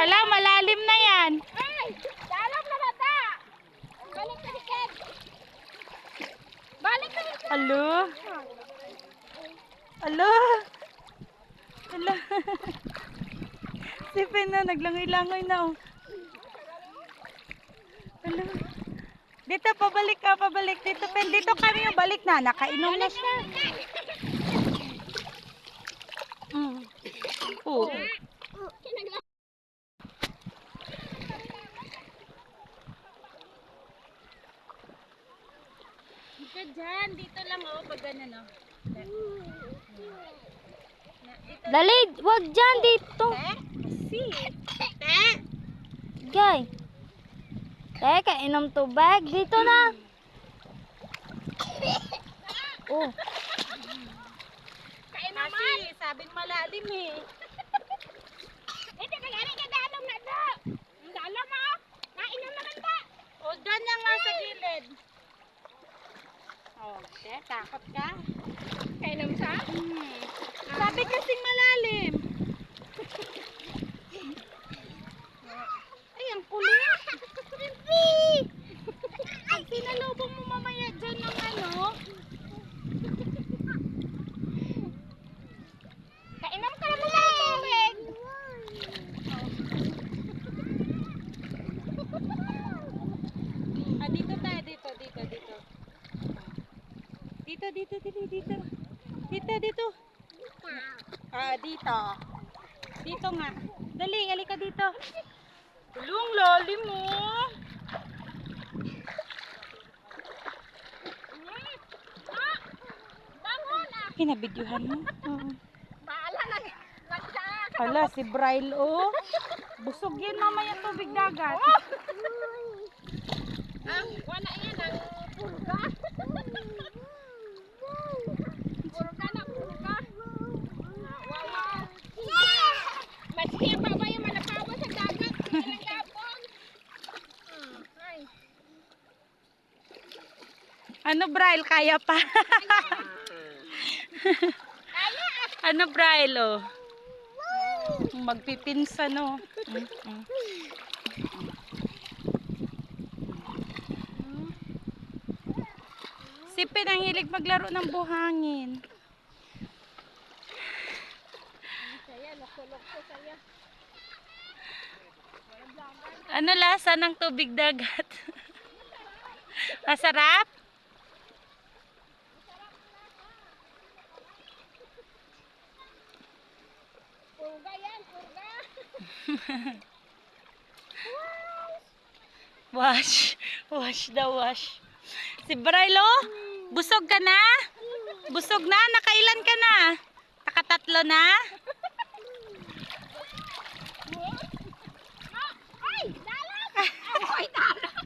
Hala, malalim na yan. Ay! Dalam na bata! Balik na hikit! Balik na hikit! Alo. Alo. Alo. Si Pen na, naglangoy-langoy na oh. Alo. Dito, pabalik ka, pabalik. Dito, Pen. Dito kami yung balik na. Nakainom na siya. Oo. Dito dyan. Dito lang oh. Pag ganun oh. Dali, wag dyan dito. Si. Gay. Teka, inom tubig. Dito na. Oh. Kasi, sabing malalim eh. Ito na gani ka dalam na do! Dalam mo! Nainom naman ta! O, dyan na nga sa gilid. O, takot ka? Kainom sa? Sabi kasing malalim. Ay, ang kulit. Ang sinalubong mo mamaya dyan ng ano. Kainom ka naman ng tubig! Ah, dito tayo, dito. Dito. Dito. Ah, dito. Dito nga. Dali, halika dito. Tulong, lalim mo. Bangon ah! Pinabidyohan mo? Oo. Baala na! Nagsa! Hala, si Bryle, oh. Busog yan mamaya tubig dagat. Ang wala yan ang purga! Purga na purga! Wala! Maski pa ba yung malapawa sa dagat? Ilang gapon? Ay! Ano, Bryle? Kaya pa? Ano, Bryle, oh? Magpipinsa, no? Si Pen ang hilig maglaro ng buhangin. Saya, loko-loko saya. Ano lasa ng tubig dagat? Masarap? Purga yan, purga! Wash. Wash the wash. Si Bryle, busog ka na? Busog na? Nakailan ka na? Nakatatlo na? Ay! Dalam! Ay, dalam!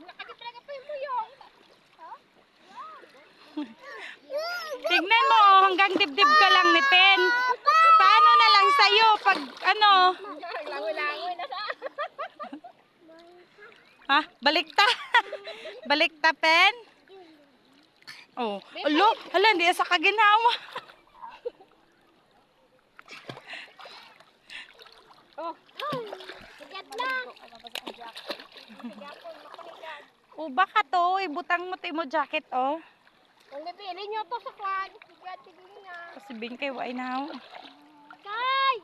Nakagit talaga pa yung muyong. Tignan mo, hanggang dibdib ka lang ni Pen. Paano na lang sa'yo pag ano? Langoy-langoy na sa... Ha? Balikta? Balikta, Pen? Oh. Alo, hala, hindi sa kaginawa. Oh. Sigat lang. O baka to, ibutang mo to mo jacket, oh. Kung napili nyo to sa kwan, sigat, tignan nga. Kasi bingkay, why now? Kay!